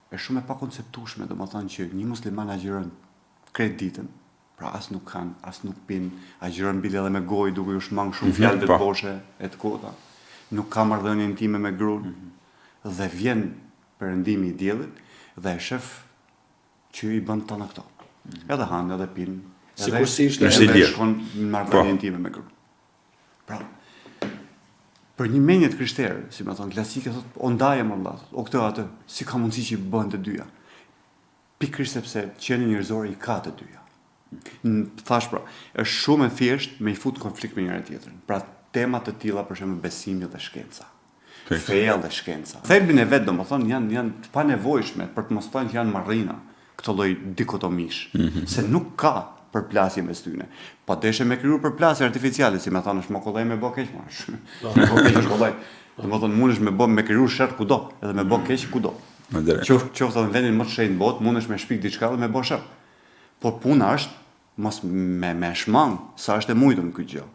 është shumë e pakonceptueshme, domethënë që një musliman agjiron krejt ditën, pra as nuk kanë, as nuk pinë, agjiron bile edhe me gojë duke u shmang shumë fjalë të boshe e të kota. Nuk ka marrëdhënie intime me gruan. Dhe vjen perëndimi i diellit dhe e shef që i bën tona këto. Edhe hanë, edhe pinë, edhe shkon në marrëdhënie intime me gruan. Pra, për një menje të krishterë, si më thonë, klasike, thotë, o ndaje më vëlla, o këtë atë, si ka mundësi që i bëhen të dyja? Pikërisht sepse qenie njerëzore i ka të dyja. Thash pra, është shumë e thjeshtë me i fut konflikt me njëra tjetrën. Pra, temat të tilla për shembull besimi dhe shkenca. Feja dhe shkenca. Thelbin e vet, domethënë, janë të panevojshme për të mos thënë që janë marrëdhëna këtë lloj dikotomish, se nuk ka përplasje mes tyre. Po deshe me kriju përplasje artificiale, si më thonë, është më kollaj me bë keq më. Me bë keq është kollaj. Domethënë mundesh me kriju shert kudo, edhe me bë keq kudo. Qoftë në vendin më të shenjtë botë, mundesh me shpik diçka dhe me bë shert. Por puna është mos me shmang sa është e mujtur ky gjë.